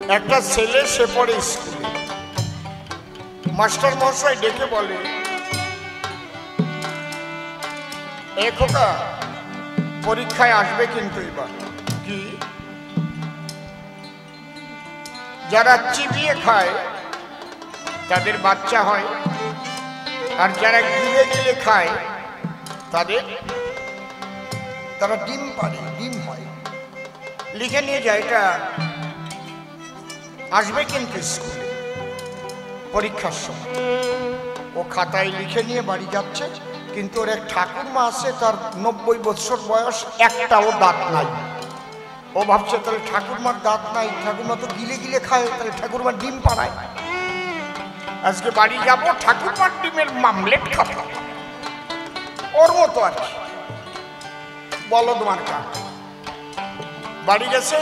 একটা ছেলে সে পড়ে স্কুলে, মাস্টার মহাশয় ডেকে বলে, এ খোকা পরীক্ষায় আসবে কিন্তু এবার। কি? যারা চিবিয়ে খায় তাদের বাচ্চা হয়, আর যারা গিলে গিলে খায় তারা ডিম পারে, ডিম হয়। লিখে নিয়ে যায়, এটা আসবে কিন্তু স্কুলে পরীক্ষার সময়। ও খাতায় লিখে নিয়ে বাড়ি যাচ্ছে, কিন্তু ওর এক ঠাকুরমা আছে, তার 90 বছর বয়স, একটাও দাঁত নাই। ও ভাবছে তাহলে ঠাকুরমার দাঁত নাই, ঠাকুরমা তো গিলে গিলে খায়, তাহলে ঠাকুরমার ডিম পাড়ায়। আজকে বাড়ি যাব, ঠাকুরমার ডিমের মামলেট খাবো, ওর মতো আর কি। বলদ মার্কা। বাড়ি গেছে,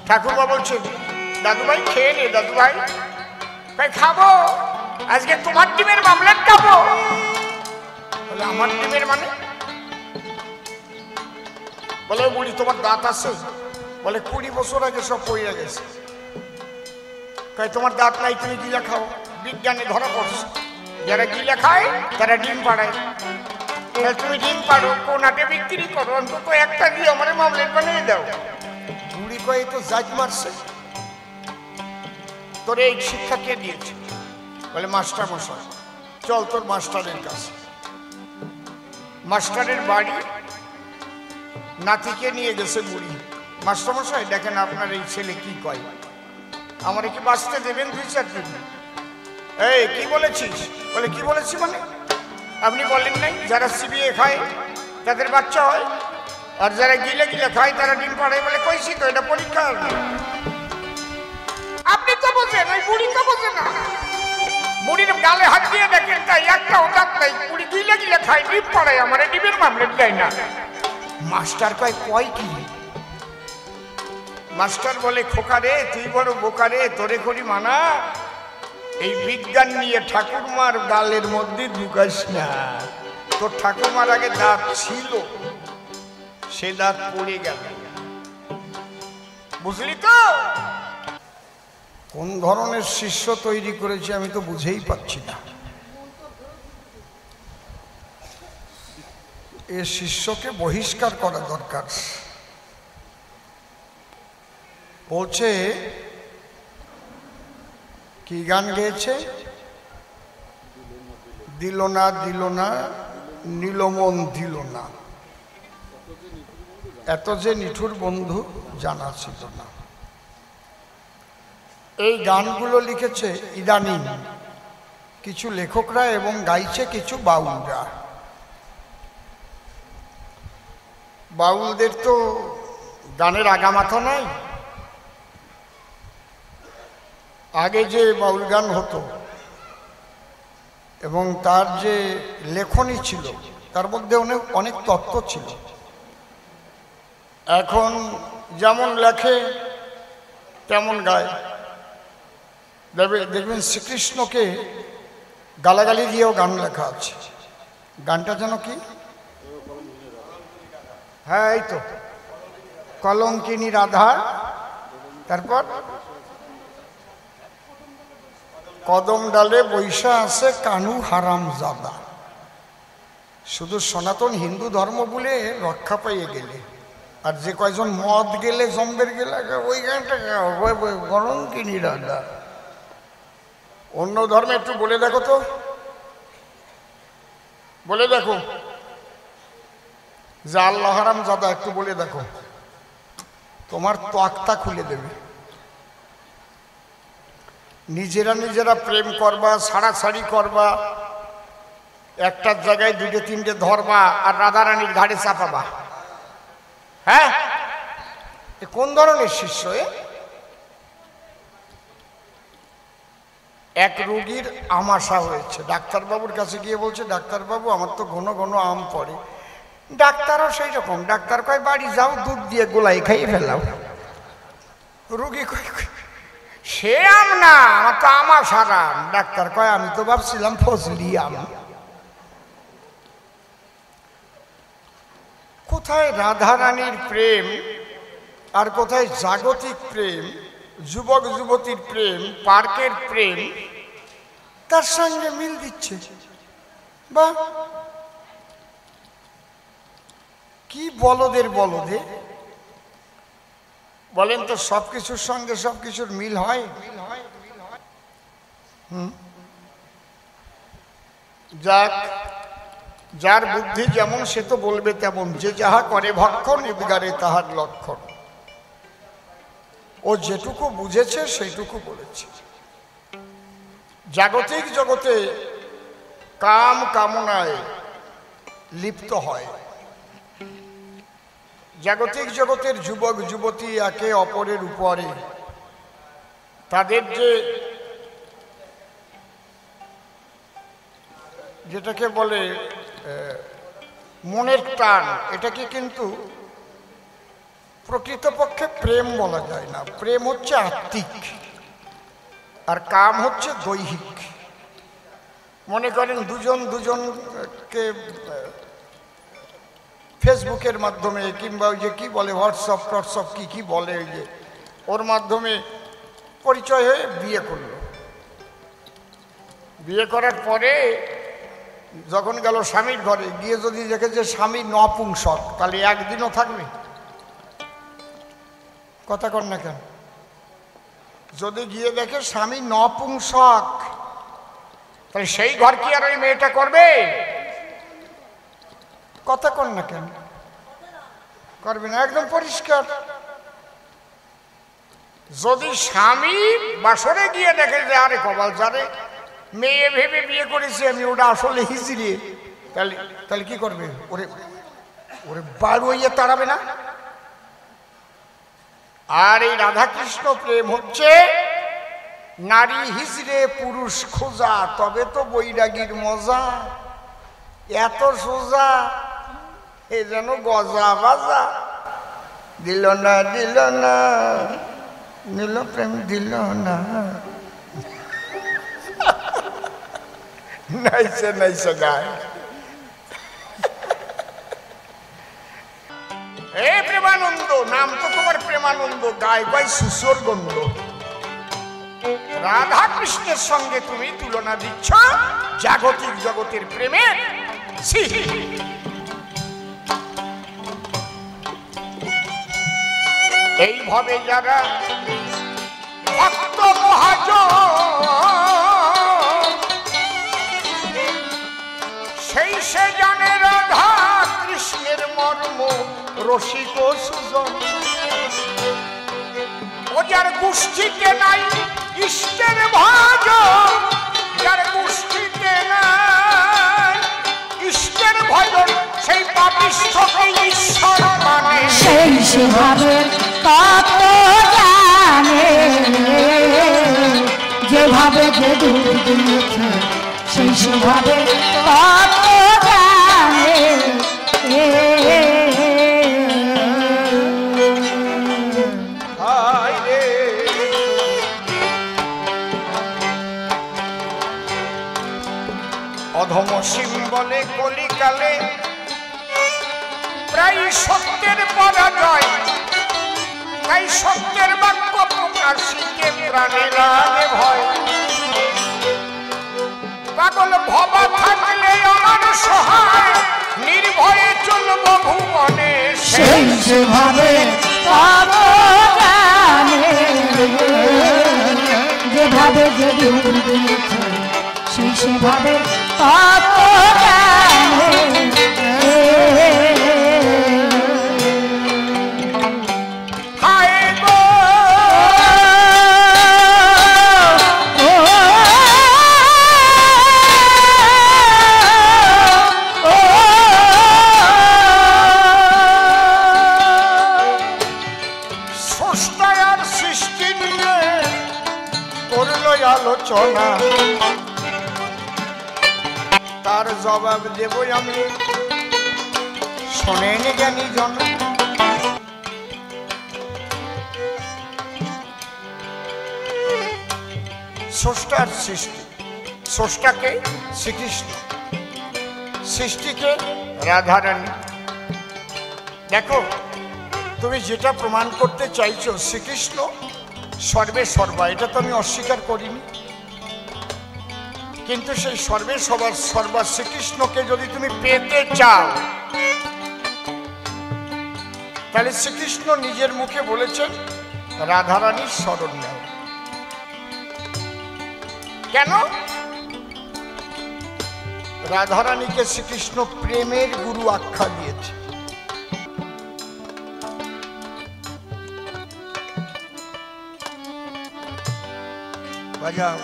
ঠাকুরমা বলছে, দাদু ভাই খেয়ে নে। দাদু ভাই খাবো, আজকে তোমার ডিমের মামলেট খাবো। বলে আমার ডিমের মানে? বলে বুড়ি তোমার দাঁত আছে? বলে 20 বছর আগে সব পড়ে গেছে। তোমার দাঁত নাই, তুমি গিলা খাও। বিজ্ঞানে ধরা পড়ছে, যারা গিলা খায় তারা ডিম পাড়ায়। তুমি ডিম পাড়ো, কোনাটে বিক্রি করো, অন্তত একটা দিয়ে আমার মামলেট বানিয়ে দাও। বুড়ি কয়ে তো জাজ মারছে, তোর এই শিক্ষা কে দিয়েছে? বলে মাস্টার মশাই। চল তোর মাস্টারের কাছে। মাস্টারের বাড়ি, নাতিকে নিয়ে গেছে বুড়ি। মাস্টার মশাই দেখেন আপনার এই ছেলে কি কয়, আমার কি বাঁচতে দেবেন 2-4 দিন? এই কি বলেছিস? বলে কি বলেছি মানে? আপনি বলেন নাই যারা চিবিয়ে খায় তাদের বাচ্চা হয়, আর যারা গিলে গিলে খায় তারা ডিম পাড়ে। বলে কইছি তো, এটা পরীক্ষা। আপনি তো বোঝেন, ওই বুড়ি তো বোঝে না। বুড়ির গালে হাত দিয়ে দেখেন, তাই একটা দাঁত নাই, বুড়ি গিলে গিলে খায়, ডিম পাড়ায়, আমার ডিমের মামলেট দেয় না। মাস্টার কয় কি? মাস্টার বলে, খোকা রে তুই বড় বোকা রে, তোরে করি মানা, এই বিজ্ঞান নিয়ে ঠাকুরমার গালের মধ্যে ঢুকাস না। তোর ঠাকুরমার আগে দাঁত ছিল, সে দাঁত পড়ে গেল। বুঝলি তো? কোন ধরনের শিষ্য তৈরি করেছে আমি তো বুঝেই পাচ্ছি না। এ শিষ্যকে বহিষ্কার করা দরকার। বলছে, কি গান গেয়েছে? দিল না দিল না নীলমন দিল না, এত যে নিঠুর বন্ধু জানা ছিল না। এই গানগুলো লিখেছে ইদানিং কিছু লেখকরা এবং গাইছে কিছু বাউলরা। বাউলদের তো গানের আগামাথা নাই। আগে যে বাউল গান হতো এবং তার যে লেখনী ছিল, তার মধ্যে অনেক তত্ত্ব ছিল। এখন যেমন লেখে তেমন গায়। দেখবেন শ্রীকৃষ্ণকে গালাগালি দিয়েও গান লেখা আছে। গানটা যেন কি? হ্যাঁ, এই তো কলঙ্কিনী রাধা, তারপর কদম ডালে বৈশা আছে কানু হারাম জাদা। শুধু সনাতন হিন্দু ধর্ম বলে রক্ষা পাইয়ে গেলে, আর যে কয়জন মদ গেলে জম্বের গেলে ওই গানটা কলঙ্কিনী রাধা। অন্য ধর্মে একটু বলে দেখো তো, বলে দেখো যে আল্লাহ হারাম জাদা, একটু বলে দেখো, তোমার তোয়াক্তা খুলে দেবে। নিজেরা প্রেম করবা, ছাড়াছাড়ি করবা, একটার জায়গায় 2-3টে ধরবা, আর রাধারানীর ঘাড়ে চাপাবা। হ্যাঁ, এ কোন ধরনের শিষ্য? এক রোগীর আমাশা হয়েছে, ডাক্তারবাবুর কাছে গিয়ে বলছে, ডাক্তারবাবু আমার তো ঘন ঘন আম পড়ে। ডাক্তারও সেই রকম। ডাক্তার কয়, বাড়ি যাও, দুধ দিয়ে গোলাই খাইয়ে ফেলাও। রোগী কয়, সে আম না, আমার তো আমাশার আম। ডাক্তার কয়, আমি তো ভাবছিলাম ফজলি আম। কোথায় রাধারানীর প্রেম আর কোথায় জাগতিক প্রেম যুবক যুবতীর প্রেম, পার্কের প্রেম, তার সঙ্গে মিল দিচ্ছে। বা কি বলদের বলদে বলেন তো, সবকিছুর সঙ্গে সবকিছুর মিল হয়? যাক, যার বুদ্ধি যেমন সে তো বলবে তেমন। যে যাহা করে ভক্ষণ উদ্গারে তাহার লক্ষণ। ও যেটুকু বুঝেছে সেইটুকু বলেছে। জাগতিক জগতে কাম কামনায় লিপ্ত হয়। জাগতিক জগতের যুবক যুবতী একে অপরের উপরে তাদের যেটাকে বলে মনের টান, এটাকে কিন্তু প্রকৃতপক্ষে প্রেম বলা যায় না। প্রেম হচ্ছে আত্মিক, আর কাম হচ্ছে দৈহিক। মনে করেন দুজন দুজনকে ফেসবুকের মাধ্যমে কিংবা ওই যে কি বলে হোয়াটসঅ্যাপ কি বলে, ওই যে ওর মাধ্যমে পরিচয় হয়ে বিয়ে করলো। বিয়ে করার পরে যখন গেল স্বামীর ঘরে, গিয়ে যদি দেখে যে স্বামী নপুংসক, তাহলে একদিনও থাকবে? কথা কর না কেন? যদি গিয়ে দেখে স্বামী নপুংসক, তাহলে সেই ঘর কি আর ওই মেয়েটা করবে? কথা কর না কেন? করবে না, একদম পরিষ্কার। যদি স্বামী বাসরে গিয়ে দেখে যে আরে কপাল যারে মেয়ে ভেবে বিয়ে করেছে আমি, ওটা আসলে হিজড়ে, তাহলে কি করবে? ওরে ওরে বাড়ু হইয়া তাড়াবে না? আর এই রাধাকৃষ্ণ প্রেম হচ্ছে নারী হিজড়ে পুরুষ খোঁজা, তবে তো বৈরাগীর মজা। এত সোজা, এ যেন গজা বাজা। দিল না নীল প্রেম দিল না, নাইছে গায়। এ প্রেমানন্দ, নাম তো তোমার প্রেমানন্দ, গায় গায় সুসর গন্ধ। রাধা কৃষ্ণের সঙ্গে তুমি তুলনা দিচ্ছ জাগতিক জগতের প্রেমের। এইভাবে যারা ভক্ত মহাজন, সেই সে জানে রাধা কৃষ্ণের মর্ম, রসিক সুজন। ও যার গোষ্ঠীতে নাই ইষ্টের ভজন, যার গোষ্ঠীতে নাই ইষ্টের ভজন, সেই পাপিষ্ঠকে ঈশ্বর মানে। সেই সেভাবে তত্ত্ব জানে, যেভাবে যে দুধ দিয়েছে সেই সেভাবে তত্ত্ব জানে। অধম সিম্বলে কলিকালে প্রায় সত্যের পরাজয়, তাই সত্যের বাক্য প্রকাশিতে প্রাণে লাগে ভয়। পাগল ভবা থাকলে আমার সহায়, নির্ভয়ে চলব ভুবনে। সেই সেভাবে তত্ত্ব জানে, যেভাবে যে দুধ দিয়েছে সেই সেভাবে তত্ত্ব জানে। আলোচনা তার জবাব দেব আমি, শোনেন জ্ঞানী জন। স্রষ্টার সৃষ্টি, স্রষ্টাকে শ্রীকৃষ্ণ, সৃষ্টিকে রাধারানী। দেখো, তুমি যেটা প্রমাণ করতে চাইছো শ্রীকৃষ্ণ সর্বে সর্বা, এটা তো আমি অস্বীকার করিনি, কিন্তু সেই সর্বে সবার সর্বা শ্রীকৃষ্ণকে যদি তুমি পেতে চাও, তাহলে শ্রীকৃষ্ণ নিজের মুখে বলেছেন রাধারানীর শরণ নাও। কেন? রাধারানীকে শ্রীকৃষ্ণ প্রেমের গুরু আখ্যা দিয়েছে। বাজাও।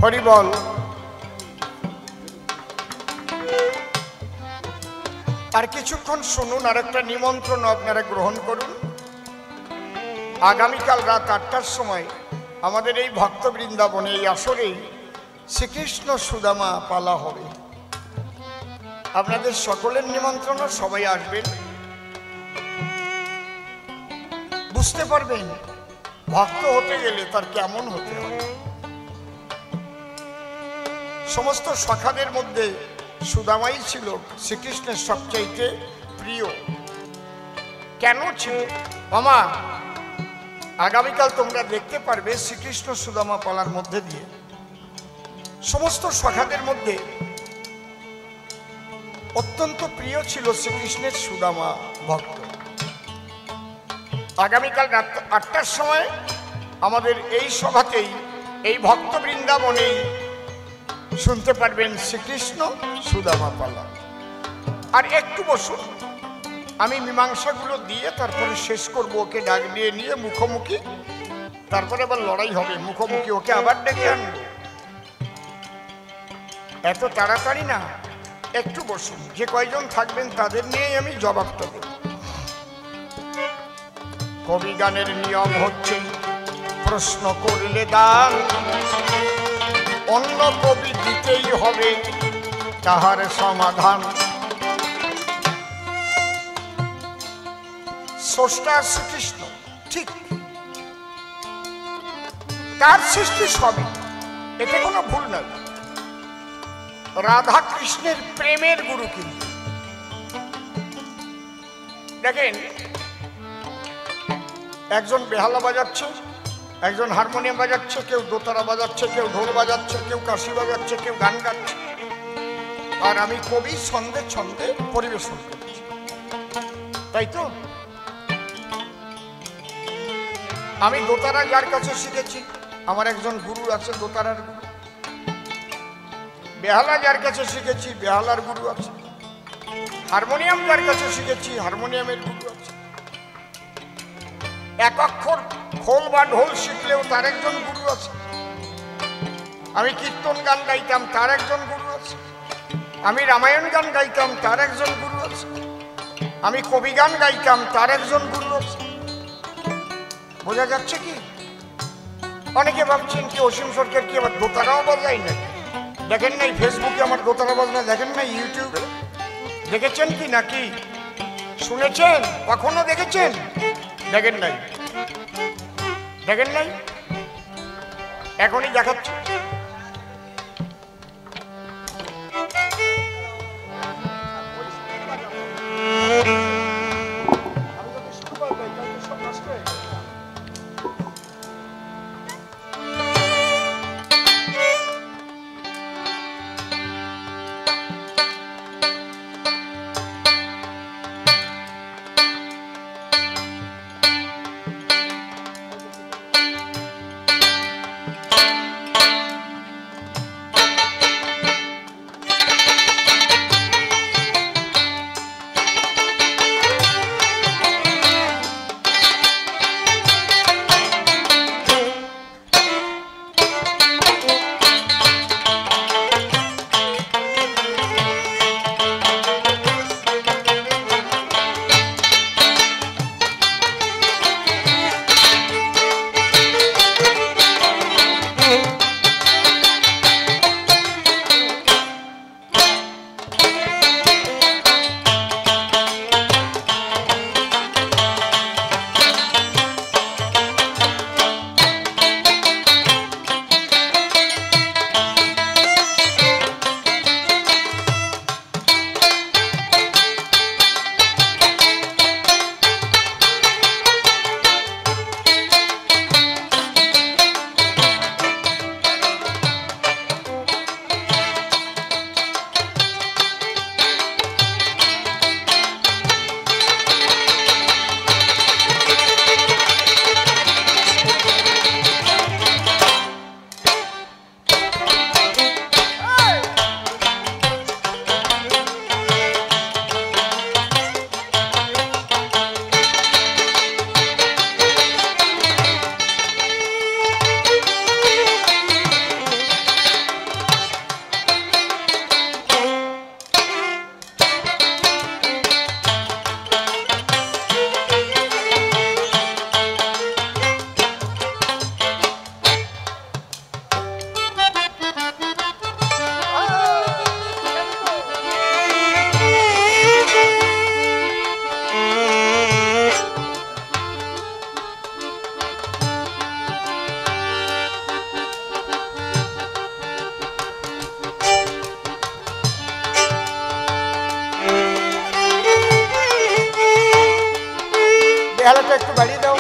হরি বল। আর কিছুক্ষণ শুনুন, আর একটা নিমন্ত্রণ আপনারা গ্রহণ করুন। আগামীকাল রাত 8টার সময় আমাদের এই ভক্ত বৃন্দাবনে এই আসরেই শ্রীকৃষ্ণ সুদামা পালা হবে। আপনাদের সকলের নিমন্ত্রণ, সবাই আসবেন, বুঝতে পারবেন ভক্ত হতে গেলে তার কেমন হতে হয়। সমস্ত সখাদের মধ্যে সুদামাই ছিল শ্রীকৃষ্ণের সবচাইতে প্রিয়। কেন ছিল? মামা, আগামীকাল তোমরা দেখতে পারবে শ্রীকৃষ্ণ সুদামা পালার মধ্যে দিয়ে সমস্ত সখাদের মধ্যে অত্যন্ত প্রিয় ছিল শ্রীকৃষ্ণের সুদামা ভক্ত। আগামীকাল রাত 8টার সময় আমাদের এই সভাতেই, এই ভক্ত বৃন্দাবনেই শুনতে পারবেন শ্রীকৃষ্ণ সুদামা পালা। আর একটু বসুন, আমি মীমাংসাগুলো দিয়ে তারপরে শেষ করব। ওকে ডাক দিয়ে নিয়ে মুখোমুখি, তারপরে আবার লড়াই হবে মুখোমুখি, ওকে আবার ডেকে আনবো। এত তাড়াতাড়ি না, একটু বসুন। যে কয়জন থাকবেন তাদের নিয়েই আমি জবাবটা দেব। কবি গানের নিয়ম হচ্ছে প্রশ্ন করলে দান, অন্য কবি দিতেই হবে তাহার সমাধান। স্রষ্টা শ্রীকৃষ্ণ, ঠিক তার সৃষ্টি সবই, এতে কোনো ভুল নাই। রাধা কৃষ্ণের প্রেমের গুরু কিন্তু। দেখেন, একজন বেহালা বাজাচ্ছে, একজন হারমোনিয়াম বাজাচ্ছে, কেউ দোতারা বাজাচ্ছে, কেউ ঢোল বাজাচ্ছে, কেউ কাশি বাজাচ্ছে, কেউ গান গাচ্ছে, আর আমি কবি ছন্দে ছন্দে পরিবেশন করছি, তাই তো? আমি দোতারা যার কাছে শিখেছি, আমার একজন গুরু আছে দোতারার গুরু। বেহালা যার কাছে শিখেছি, বেহালার গুরু আছে। হারমোনিয়াম যার কাছে শিখেছি, হারমোনিয়ামের গুরু আছে। এক অক্ষর খোল বা ঢোল শিখলেও তার একজন গুরু আছে। আমি কীর্তন গান গাইতাম, তার একজন গুরু আছে। আমি রামায়ণ গান গাইতাম, তার একজন গুরু আছে। আমি কবি গান গাইতাম, তার একজন গুরু আছে। বোঝা যাচ্ছে কি? অনেকে ভাবছেন কি অসীম সরকার কি আবার দোতারাও বাজায় নাকি? দেখেন নাই ফেসবুকে আমার দোতারা বাজনা? দেখেন নাই ইউটিউবে? দেখেছেন কি নাকি? শুনেছেন? কখনো দেখেছেন? দেখেন নাই? দেখেন নাই? এখনই দেখাচ্ছে। বাজিয়ে দাও।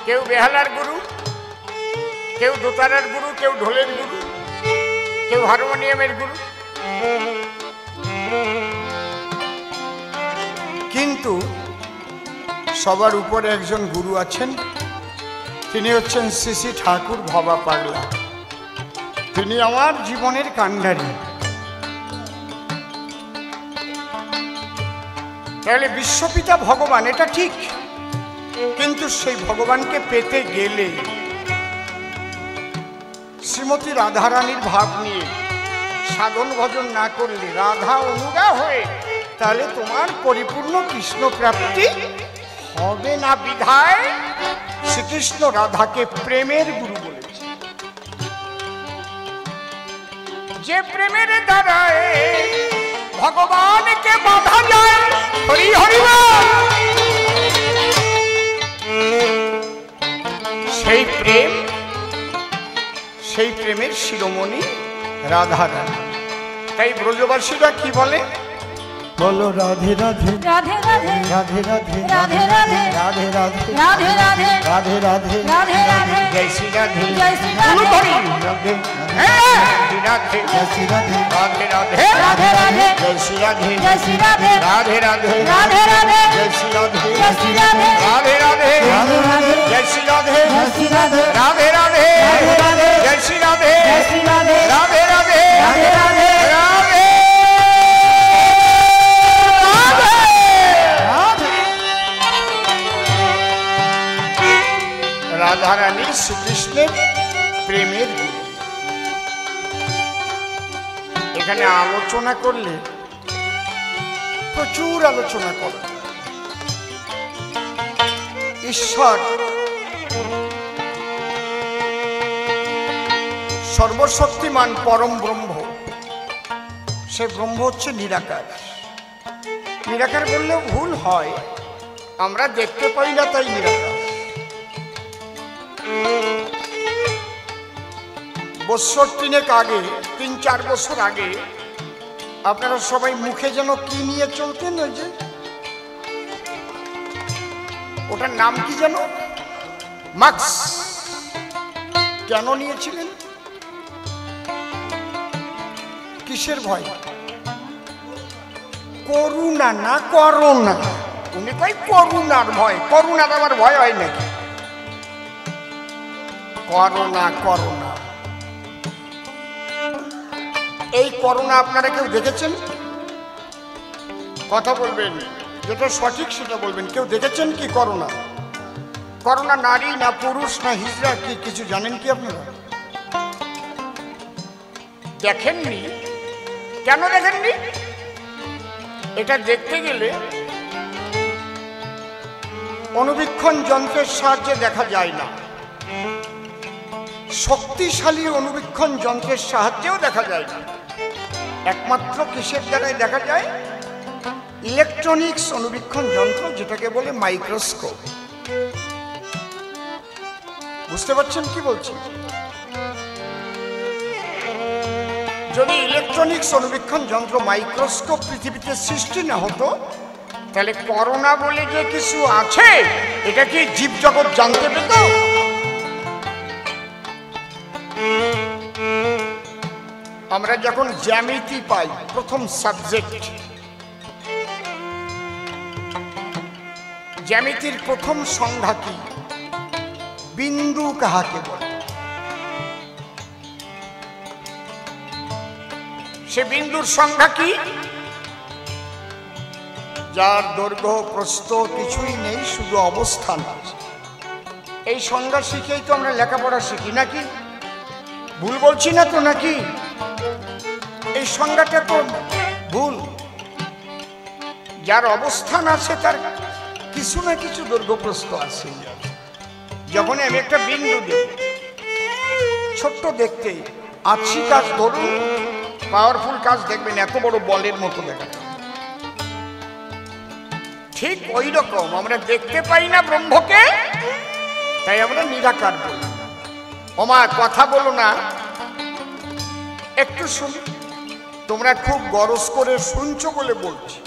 কেউ বেহালার গুরু, কেউ দোতারার গুরু, কেউ ঢোলের গুরু, কেউ হারমোনিয়ামের গুরু। কিন্তু সবার উপরে একজন গুরু আছেন, তিনি হচ্ছেন শ্রী শ্রী ঠাকুর ভবা পাগলা। তিনি আমার জীবনের কান্ডারি। তাহলে বিশ্বপিতা ভগবান, এটা ঠিক, কিন্তু সেই ভগবানকে পেতে গেলে শ্রীমতী রাধারানীর ভাব নিয়ে সাধন ভজন না করলে, রাধা অনুগা হয়ে, তাহলে তোমার পরিপূর্ণ কৃষ্ণ প্রাপ্তি হবে না। বিধায় শ্রীকৃষ্ণ রাধাকে প্রেমের গুরু বলেছে। যে প্রেমের দ্বারায় ভগবানকে বাধা যায়, হরি হরি বল, সেই প্রেমের শিরোমণি রাধারানী। তাই ব্রজবাসীরা কি বলে? বলো রাধে রাধে রাধে রাধে রাধে রাধে রাধে রাধে রাধে রাধে রাধে রাধে রাধে রাধে রাধে রাধে জয় শ্রী রাধে জয় শ্রী রাধে রাধে রাধে জয় শ্রী রাধে রাধে রাধে রাধে রাধে জয় শ্রী রাধে জয় শ্রী রাধে রাধে রাধে রাধে রাধে জয় শ্রী রাধে জয় শ্রী রাধে রাধে রাধে রাধে রাধে জয় শ্রী রাধে জয় শ্রী রাধে রাধে রাধে রাধে রাধে জয় শ্রী রাধে জয় শ্রী রাধে রাধে রাধে রাধে রাধে রাধে রাধারানী শ্রীকৃষ্ণের প্রেমের গুরু। এখানে আলোচনা করলে প্রচুর আলোচনা করে। ঈশ্বর সর্বশক্তিমান পরম ব্রহ্ম, সে ব্রহ্ম হচ্ছে নিরাকার। নিরাকার বললেও ভুল হয়, আমরা দেখতে পাই না তাই নিরাকার। বছর তিনেক আগে, 3-4 বছর আগে, আপনারা সবাই মুখে যেন কি নিয়ে চলতেন, ওই যে ওটার নাম কি যেন, মাস্ক। কেন নিয়েছিলেন? কিসের ভয়? করুণা না করোনা। উনি কই করুণার ভয়। করুণার আমার ভয় হয় নাকি? করোনা করোনা, এই করোনা আপনারা কেউ দেখেছেন? কথা বলবেন, যেটা সঠিক সেটা বলবেন। কেউ দেখেছেন কি করোনা? করোনা নারী না পুরুষ না হিজড়া কি কিছু জানেন কি আপনারা? দেখেননি? কেন দেখেননি? এটা দেখতে গেলে অনুবীক্ষণ যন্ত্রের সাহায্যে দেখা যায় না, শক্তিশালী অনুবীক্ষণ যন্ত্রের সাহায্যেও দেখা যায় না। একমাত্র কিসের দ্বারাই দেখা যায়? ইলেকট্রনিক্স অনুবীক্ষণ যন্ত্র, যেটাকে বলে মাইক্রোস্কোপ। বুঝতে পারছেন কি বলছি? যদি ইলেকট্রনিক্স অনুবীক্ষণ যন্ত্র মাইক্রোস্কোপ পৃথিবীতে সৃষ্টি না হতো, তাহলে করোনা বলে যে কিছু আছে এটা কি জীবজগৎ জানতে পেত? আমরা যখন জ্যামিতি পাই, প্রথম সাবজেক্ট, জ্যামিতির প্রথম সংজ্ঞা কি? বিন্দু কাহাকে বলে? সে বিন্দুর সংজ্ঞা কি? যার দৈর্ঘ্য প্রস্থ কিছুই নেই, শুধু অবস্থান আছে। এই সংজ্ঞা শিখেই তো আমরা লেখাপড়া শিখি নাকি? ভুল বলছি না তো নাকি? এই সংজ্ঞাটা তো ভুল। যার অবস্থান আছে তার কিছু না কিছু দৈর্ঘ্য প্রস্থ আছে। যখন আমি একটা বিন্দু দেব, ছোট্ট দেখতে, আছি কাজ ধরুন, পাওয়ারফুল কাজ দেখবেন এত বড় বলের মতো দেখা যায়। ঠিক ওই রকম আমরা দেখতে পাই না ব্রহ্মকে, তাই আমরা নিরাকার বলি। ওমা কথা বলো না, একটু শুনি। তোমরা খুব গরজ করে শুনছো বলে বলছি।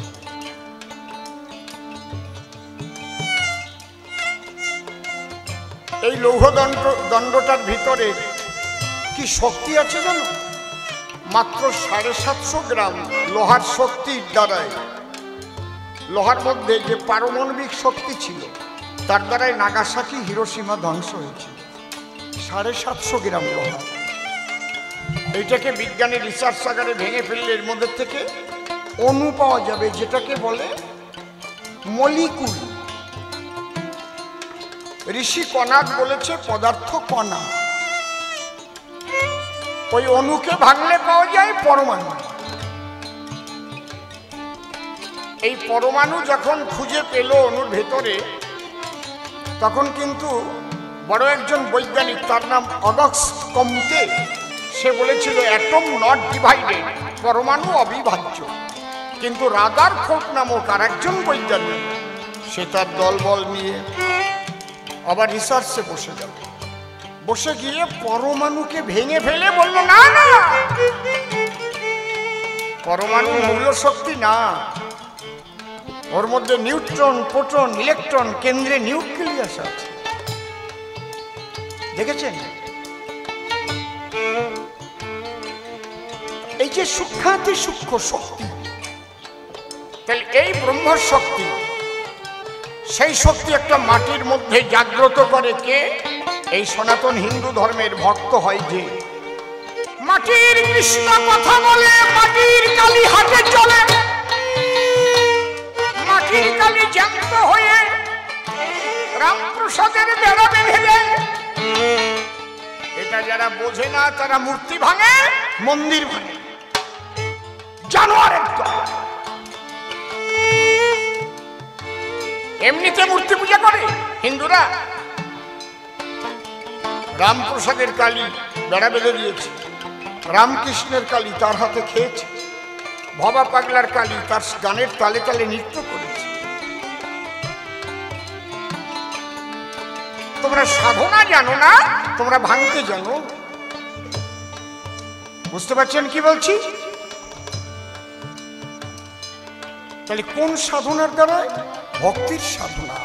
এই লৌহ দণ্ডটার ভিতরে কি শক্তি আছে জানো? মাত্র 750 গ্রাম লোহার শক্তির দ্বারাই, লোহার মধ্যে যে পারমাণবিক শক্তি ছিল তার দ্বারাই নাগাসাকি হিরোশিমা ধ্বংস হয়েছিল। 750 গ্রাম লোহা। এইটাকে বিজ্ঞানী রিসার্চ আকারে ভেঙে ফেললে এর মধ্যে থেকে অণু পাওয়া যাবে, যেটাকে বলে মলিকুল। ঋষি কণাদ বলেছে পদার্থ কণা। ওই অণুকে ভাঙলে পাওয়া যায় পরমাণু। এই পরমাণু যখন খুঁজে পেল অণুর ভেতরে, তখন কিন্তু বড় একজন বৈজ্ঞানিক, তার নাম অগস্ট কম্তে, সে বলেছিল অ্যাটম নট ডিভাইডেড, পরমাণু অবিভাজ্য। কিন্তু রাদারফোর্ড নামক আর একজন বৈজ্ঞানিক, সে তার দলবল নিয়ে আবার রিসার্চে বসে গেল। বসে গিয়ে পরমাণুকে ভেঙে ফেলে বলল, না না, পরমাণু মূল শক্তি না, ওর মধ্যে নিউট্রন, প্রোটন, ইলেকট্রন, কেন্দ্রে নিউক্লিয়াস আছে। দেখেছেন? এই যে সূক্ষ্মাতি সূক্ষ্ম শক্তি, তাহলে এই ব্রহ্ম শক্তি, সেই শক্তি একটা মাটির মধ্যে জাগ্রত করে কে? এই সনাতন হিন্দু ধর্মের ভক্ত হয় যে। মাটির কৃষ্ণ কথা বলে, মাটির কালী হাতে চলে, মাটির কালী জ্যান্ত হয়ে রামপ্রসাদের বেড়া বেঁধে দেয়। এটা যারা বোঝে না তারা মূর্তি ভাঙে, মন্দির ভাঙে, জানোয়ার একদম। এমনিতে মূর্তি পূজা করে হিন্দুরা। রামপ্রসাদের কালী বেড়া বেঁধে দিয়েছে, রামকৃষ্ণের কালী তার হাতে খেয়েছে, ভবা পাগলার কালী তার গানের তালে তালে নৃত্য করেছে। তোমরা সাধনা জানো না, তোমরা ভাঙতে জানো। বুঝতে পারছেন কি বলছি? তাহলে কোন সাধনার দ্বারা? ভক্তির সাধনা।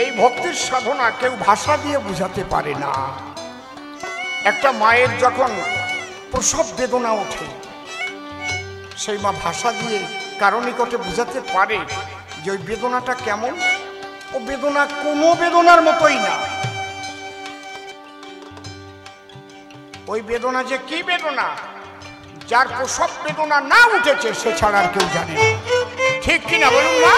এই ভক্তির সাধনা কেউ ভাষা দিয়ে বুঝাতে পারে না। একটা মায়ের যখন প্রসব বেদনা ওঠে, সেই মা ভাষা দিয়ে কারো নিকটে বুঝাতে পারে যে ওই বেদনাটা কেমন। ও বেদনা কোনো বেদনার মতোই না। ওই বেদনা যে কি বেদনা, যার প্রসব বেদনা না উঠেছে সে ছাড়া আর কেউ জানে না, ঠিক কিনা বলুন না?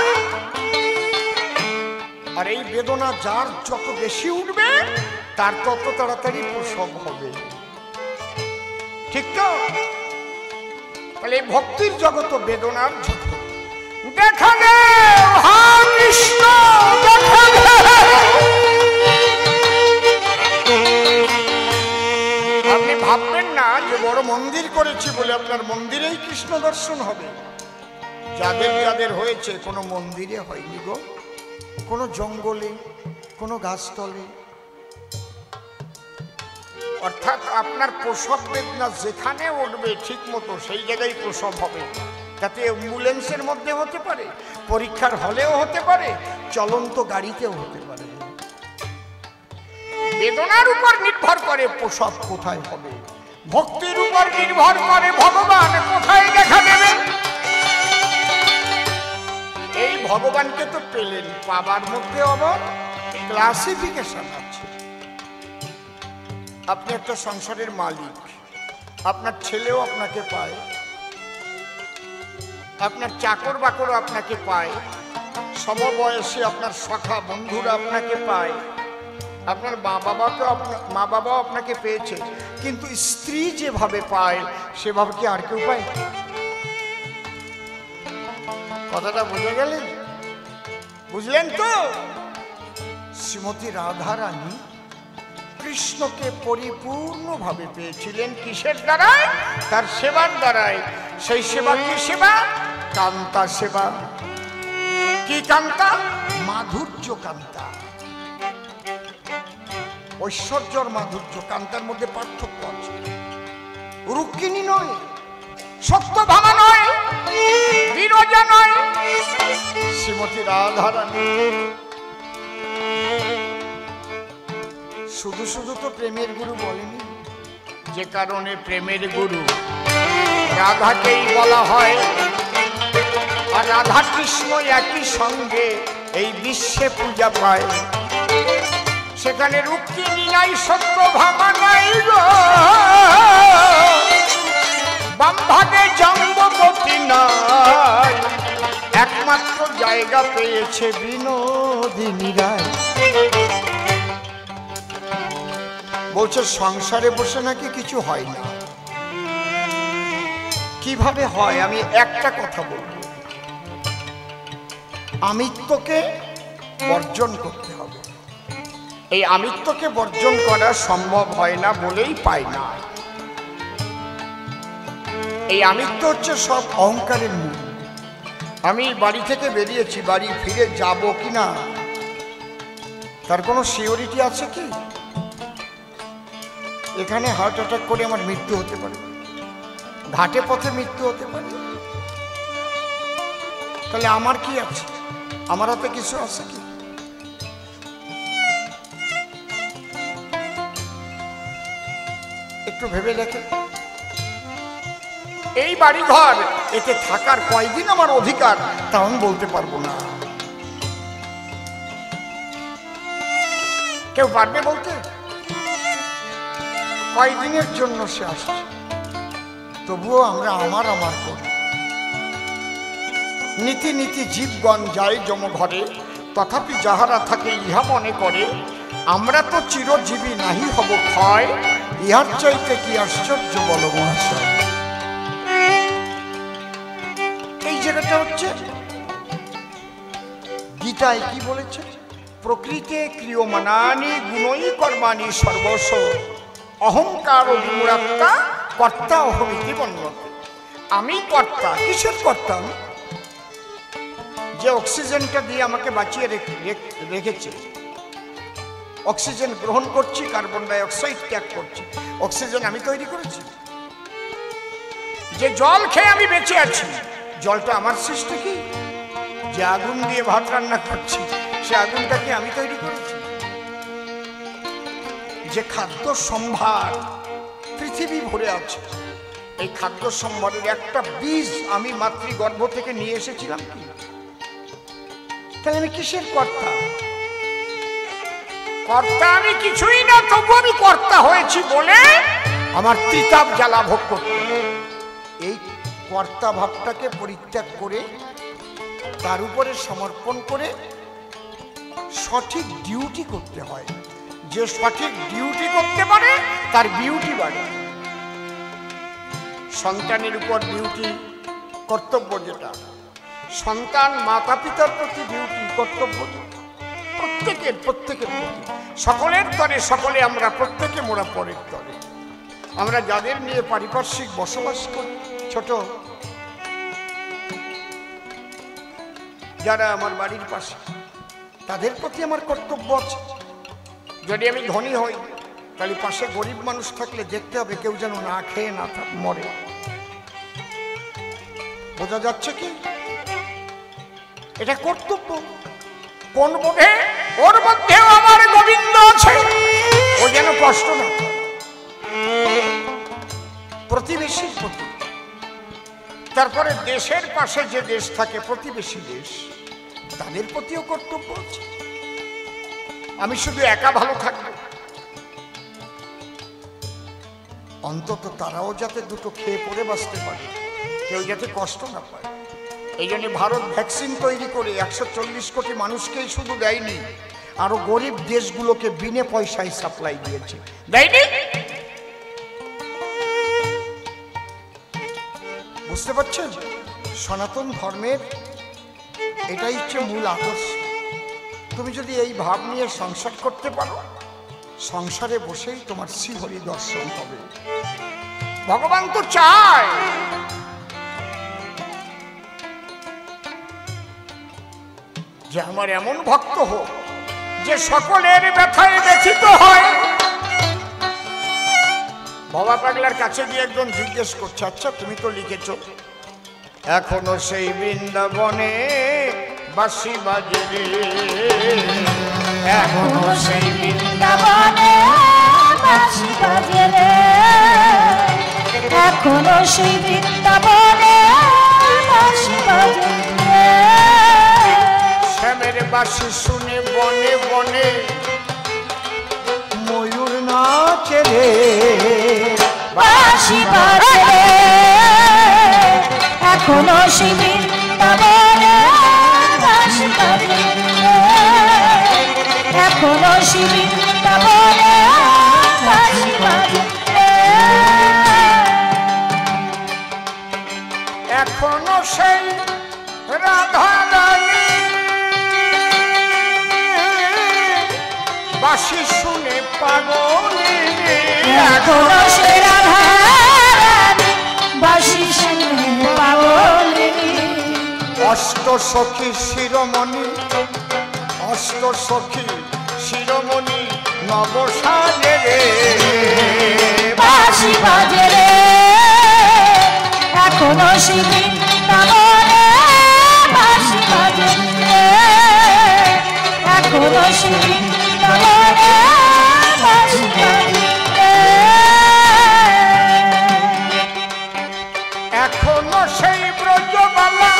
আর এই বেদনা যার যত বেশি উঠবে তার তত তাড়াতাড়ি প্রসব হবে, ঠিক তো? তাহলে ভক্তির জগৎ বেদনার জগৎ। দেখা গে হা কৃষ্ণ, দেখা গে। আপনি ভাববেন না যে বড় মন্দির করেছি বলে আপনার মন্দিরেই কৃষ্ণ দর্শন হবে। যাদের যাদের হয়েছে কোনো মন্দিরে হয়নি গো, কোনো জঙ্গলে, কোনো গাছতলে। অর্থাৎ আপনার প্রসব বেদনা যেখানে উঠবে ঠিক মতো সেই জায়গায় প্রসব হবে। তাতে অ্যাম্বুলেন্সের মধ্যে হতে পারে, পরীক্ষার হলেও হতে পারে, চলন্ত গাড়িতেও হতে পারে। বেদনার উপর নির্ভর করে প্রসব কোথায় হবে, ভক্তির উপর নির্ভর করে ভগবান কোথায় দেখা দেবেন। এই ভগবানকে তো পেলেন, পাবার মধ্যে আবার ক্লাসিফিকেশন আছে। আপনি একটা সংসারের মালিক, আপনার ছেলেও আপনাকে পায়, আপনার চাকর বাকরও আপনাকে পায়, সমবয়সী আপনার সখা বন্ধুরা আপনাকে পায়, আপনার মা বাবাও আপনাকে পেয়েছে, কিন্তু স্ত্রী যেভাবে পায় সেভাবে কি আর কেউ পায়? কথাটা বুঝে গেলেন? বুঝলেন তো? শ্রীমতী রাধা রানী কৃষ্ণকে পরিপূর্ণভাবে পেয়েছিলেন কিসের দ্বারায়? তার সেবার দ্বারায়। সেই সেবা কি সেবা? কান্তা সেবা। কি কান্তা? মাধুর্য কান্তা, ঐশ্বর্যর মাধুর্য। কান্তার মধ্যে পার্থক্য আছে। রুক্মিণী নয়, সত্যভামা নয়, বিরজা নয়, শ্রীমতী রাধা রানী। শুধু শুধু তো প্রেমের গুরু বলেনি, যে কারণে প্রেমের গুরু রাধাকেই বলা হয়। আর রাধা কৃষ্ণ একই সঙ্গে এই বিশ্বে পূজা পায়। সেখানে রুক্মিণী নাই, সত্যভামা নাই গো, বাম ভাগে জম্ববতী নাই, একমাত্র জায়গা পেয়েছে বিনোদিনী রায়। বলছে সংসারে বসে নাকি কিছু হয় না। কিভাবে হয় আমি একটা কথা বলব, আমিত্বকে বর্জন করতে হবে। এই আমিত্বকে বর্জন করা সম্ভব হয় না বলেই পায় না। এই আমিত্ব হচ্ছে সব অহংকারের মূল। আমি বাড়ি থেকে বেরিয়েছি, বাড়ি ফিরে যাব কিনা তার কোনো সিওরিটি আছে কি? এখানে হার্ট অ্যাটাক করে আমার মৃত্যু হতে পারে, ঘাটে পথে মৃত্যু হতে পারে। তাহলে আমার কি আছে? আমার হাতে কিছু আছে কি? একটু ভেবে দেখে। এই বাড়ি ঘর, এতে থাকার কয়দিন আমার অধিকার তা আমি বলতে পারবো না। কেউ পারবে বলতে? কয়দিনের জন্য সে আসছে, তবুও আমরা আমার আমার করি। নীতি নীতি জীবগণ যায় যম ঘরে, তথাপি যাহারা থাকে ইহা মনে করে, আমরা তো চিরজীবী নাহি হব ক্ষয়, ইহার চাইতে কি আশ্চর্য বল মহাশয়। এই জায়গাটা হচ্ছে গীতায় কি বলেছে? প্রকৃতে ক্রিয়মানানি গুণই কর্মাণি সর্বস্ব, অহংকার ও বিমূঢ়তা কর্তা অহমিতি বর্ণতে। আমি কর্তা। কিসের কর্তা? যে অক্সিজেনটা দিয়ে আমাকে বাঁচিয়ে রেখেছে, অক্সিজেন গ্রহণ করছি, কার্বন ডাই অক্সাইড ত্যাগ করছি, অক্সিজেন আমি তৈরি করেছি। যে জল খেয়ে আমি বেঁচে আছি, জলটা আমার সৃষ্টি কি? যে আগুন দিয়ে ভাত রান্না করছি, সে আগুনটাকে আমি তৈরি করেছি। যে খাদ্য সম্ভার পৃথিবী ভরে আছে, এই খাদ্য সম্ভারের একটা বীজ আমি মাতৃগর্ভ থেকে নিয়ে এসেছিলাম কি? তাহলে আমি কিসের কর্তা? কর্তা আমি কিছুই না, তবু আমি কর্তা হয়েছি বলে আমার ত্রিতাপ জ্বালা ভোগ করতে। এই কর্তা ভাবটাকে পরিত্যাগ করে তার উপরে সমর্পণ করে সঠিক ডিউটি করতে হয়। যে সঠিক ডিউটি করতে পারে তার বিউটি বাড়ে। সন্তানের উপর ডিউটি, কর্তব্য, যেটা সন্তান মাতা পিতার প্রতি ডিউটি, কর্তব্য, প্রত্যেকের প্রতি, সকলের তরে সকলে আমরা, প্রত্যেকে মোরা পরের তরে। আমরা যাদের নিয়ে পারিপার্শ্বিক বসবাস করি, ছোট যারা আমার বাড়ির পাশে, তাদের প্রতি আমার কর্তব্য আছে। যদি আমি ধনী হই, তাহলে পাশে গরিব মানুষ থাকলে দেখতে হবে কেউ যেন না খেয়ে না মরে। বোঝা যাচ্ছে কি? এটা কর্তব্য। কোন বোধে? ওর মধ্যেও আমার গোবিন্দ আছে, ও যেন কষ্ট না। প্রতিবেশীর প্রতি, তারপরে দেশের পাশে যে দেশ থাকে, প্রতিবেশী দেশ, তাদের প্রতিও কর্তব্য আছে। আমি শুধু একা ভালো থাকবো, অন্তত তারাও যাতে দুটো খেয়ে পড়ে বাঁচতে পারে, কেউ যাতে কষ্ট না পায়। এই জন্য ভারত ভ্যাকসিন তৈরি করে 140 কোটি মানুষকেই শুধু দেয়নি, আরো গরিব দেশগুলোকে বিনে পয়সায় সাপ্লাই দিয়েছে। দেয়নি? বুঝতে পারছেন? সনাতন ধর্মের এটাই হচ্ছে মূল আদর্শ। তুমি যদি এই ভাব নিয়ে সংসার করতে পারো, সংসারে বসেই তোমার শ্রীহরি দর্শন হবে। ভগবান তো চায় যে আমার এমন ভক্ত হোক যে সকলের ব্যথায় ব্যথিত হয়। বাবা পাগলার কাছে গিয়ে একজন জিজ্ঞেস করছে, আচ্ছা তুমি তো লিখেছ এখনো সেই বৃন্দাবনে বাঁশি বাজে রে, এখনো সেই বৃন্দাবনে বাঁশি বাজে রে, এখনো সেই বৃন্দাবনে বাঁশি বাজে রে। শ্যামের বাঁশি শুনে বনে বনে ময়ূর নাচে রে, বাঁশি বাজে রে, এখনো সেই বৃন্দাবনে বাঁশি বাজে রে, এখনো সেই বৃন্দাবনে বাঁশি বাজে রে। এখনো সেই রাধা রানী বাঁশি শুনে পাগল, এখনো সেই রাধা রানী বাঁশি শুনে পাগল। অষ্ট সখী শিরোমণি, অষ্ট সখী শিরোমণি নবসাজে রে, বাঁশি বাজে রে, এখনো সেই বৃন্দাবনে বাঁশি বাজে রে, এখনো সেই বৃন্দাবনে বাঁশি বাজে রে। এখনো সেই ব্রজবালা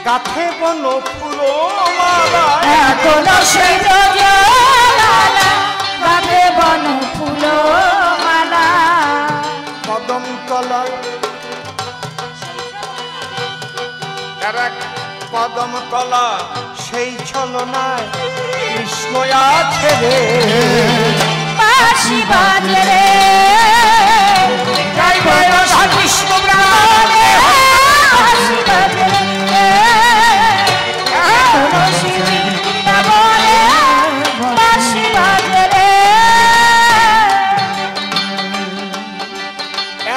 গাথে বন ফুলো মালা, এখনো সেই ব্রজবালা গাথে বন ফুলো মালা, কদম তলায় তারা কদম তলা সেই ছলনায় কৃষ্ণ আছে রে, বাঁশি বাজে রে, এখনো সেই কৃষ্ণ বৃন্দাবনে বাঁশি বাজে রে, এখনো সেই বৃন্দাবনে বাঁশি বাজে রে।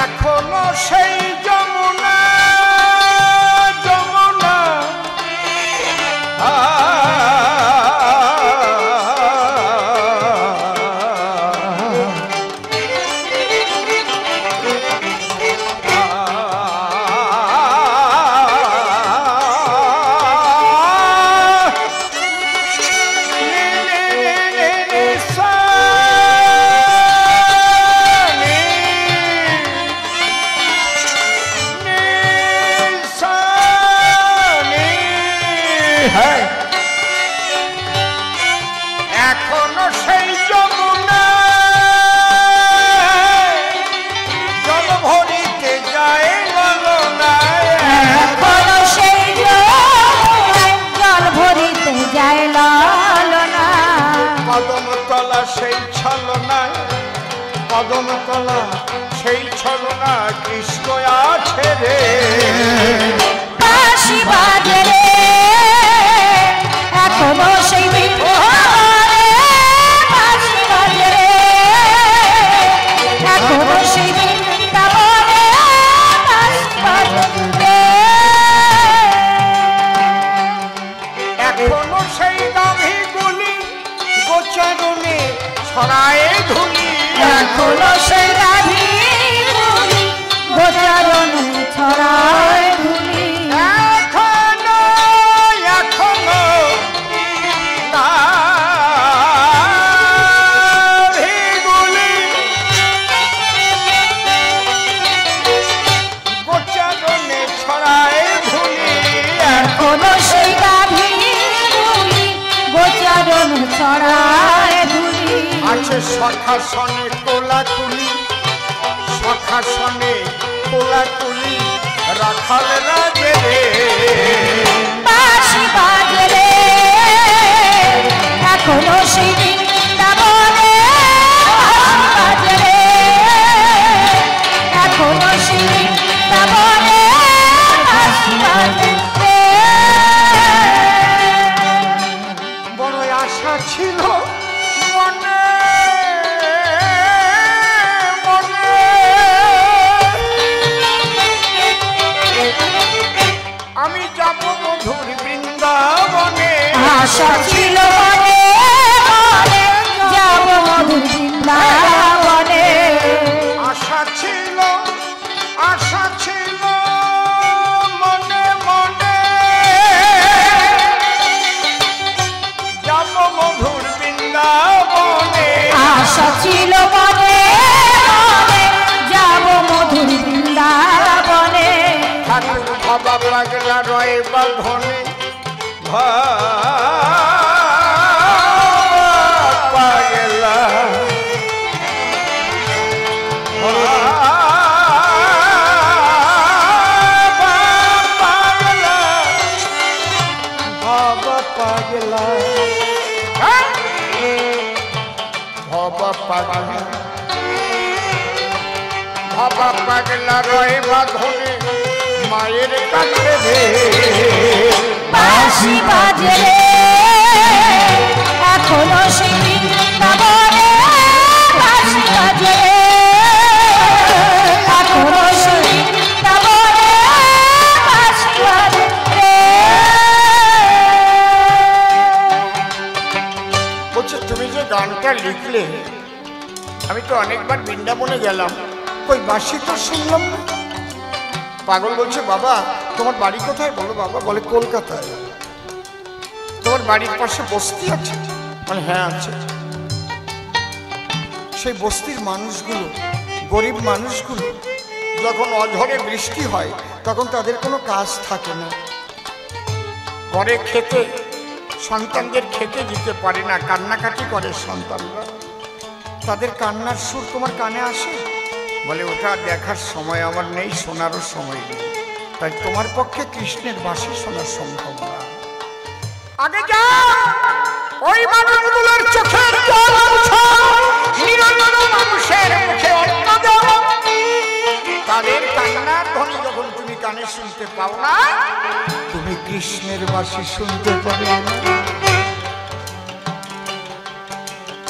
এখনো সেই যমুনা যমুনা কদম তলা সেই ছলনা কৃষ্ণ আছে রে। বাঁশি বাজে রে এখনো সেই বৃন্দাবনে, বাঁশি বাজে রে এখনো সেই বৃন্দাবনে, বাঁশি বাজে রে এখনো সেই গাভীগুলি গোচারণে ছড়ায় ধুলি, এখনো সেই গাভীগুলি গোচারণে ছড়ায় ধুলি, এখনো এখনো গাভীগুলি গোচারণে ছড়ায় ধুলি, এখনো সেই গাভীগুলি গোচারণে ছড়ায় ধুলি, আছে সখাসনে কোলাকুলি, সখাসনে কোলাকুলি রাখাল রাজে রে। বাঁশি বাজে রে এখনো সেই বৃন্দাবনে, বাঁশি বাজে রে এখনো সেই বৃন্দাবনে, বাঁশি বাজে রে বড় আশা ছিল মনে মনে, আমি যাব মধুর বৃন্দাবনে, আশা ছিল মনে মনে যাব মধুর বৃন্দাবনে, আশা ছিল মনে মনে, যাব মধুর বৃন্দাবনে, আশা ছিল মনে মনে যাব মধুর বৃন্দাবনে, ঠাকুর বাবা লাগলা রয়ে বাঁধনে, পাগলা পাগলা বাবা পাগলা বাবা পাগলা বাবা পাগলা রয়ে বাঁধনে মায়ের কাছে রে। বাঁশি বাজে রে এখনো সেই বৃন্দাবনে, বাঁশি বাজে রে এখনো সেই বৃন্দাবনে, বাঁশি বাজে রে বলছে তুমি যে গানটা লিখলে আমি তো অনেকবার বৃন্দাবনে গেলাম, কই বাঁশি তো শুনলাম না। পাগল বলছে বাবা তোমার বাড়ি কোথায়? বলো বাবা, বলে কলকাতায়। তোমার বাড়ির পাশে বস্তি আছে? মানে হ্যাঁ আছে। সেই বস্তির মানুষগুলো, গরিব মানুষগুলো যখন অঝরে বৃষ্টি হয় তখন তাদের কোনো কাজ থাকে না, ঘরে খেতে সন্তানদের খেতে দিতে পারে না, কান্নাকাটি করে সন্তানরা। তাদের কান্নার সুর তোমার কানে আসে? বলে ওটা দেখার সময় আমার নেই, শোনারও সময় নেই, তাই তোমার পক্ষে কৃষ্ণের বাঁশি শোনা সম্ভব না। আগে যা ওই মানুষগুলোর চোখের জল মুছো, নিরঞ্জন মানুষের মুখে অন্ন দাও। তাদের কান্নার ধ্বনি যখন তুমি কানে শুনতে পাও না, তুমি কৃষ্ণের বাঁশি শুনতে পাবে না।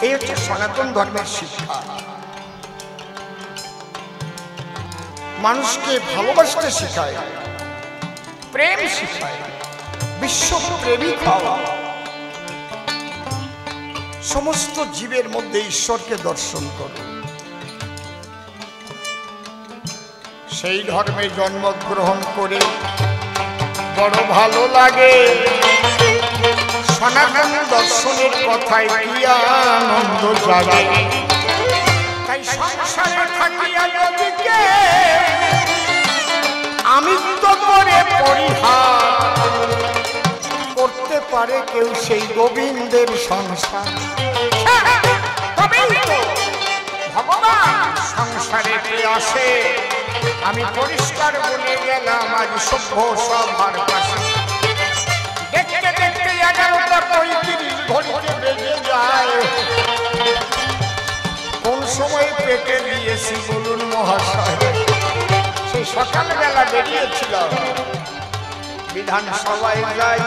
এই হচ্ছে সনাতন ধর্মের শিক্ষা। মানুষকে ভালোবাসতে শেখায়, প্রেম শেখায়, বিশ্ব প্রেমিক হওয়া, সমস্ত জীবের মধ্যে ঈশ্বরকে দর্শন করো। সেই ধর্মে জন্মগ্রহণ করে বড় ভালো লাগে। সনাতন দর্শনের কথায় কি আনন্দ জাগে। তাই সংসারে থাকিয়া যদি আমিত্ব করে পরিহার করতে পারে কেউ সেই গোবিন্দের সংসার, তবেই তো ভগবান সংসারে আসে। আমি পরিষ্কার বলে গেলাম আজ সভ্য সভার কাছে। দেখতে দেখতে 11টা 35 ঘড়িতে বেজে যায়। কোন সময় পেটে দিয়েছি বলুন মহাশয়? সেই সকালবেলা বেরিয়েছিলাম, বিধানসভায় যাই,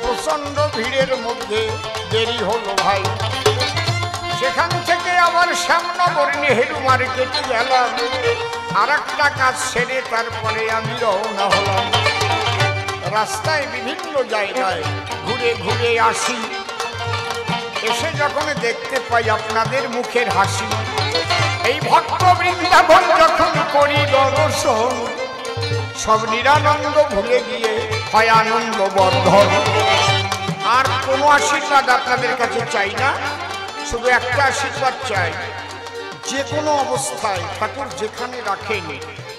প্রচন্ড ভিড়ের মধ্যে দেরি হলো ভাই। সেখান থেকে আবার শ্যামনগর নেহেরু মার্কেটে গেলাম, আর একটা কাজ সেরে তারপরে আমি রওনা হলাম। রাস্তায় বিভিন্ন জায়গায় ঘুরে ঘুরে আসি, এসে যখন দেখতে পাই আপনাদের মুখের হাসি, এই ভক্ত বৃন্দাবন যখন করি দর্শন, সব নিরানন্দ ভুলে গিয়ে হয় আনন্দ বর্ধন। আর কোনো আশীর্বাদ আপনাদের কাছে চাই না, শুধু একটা আশীর্বাদ চাই, যে কোনো অবস্থায় ঠাকুর যেখানে রাখেন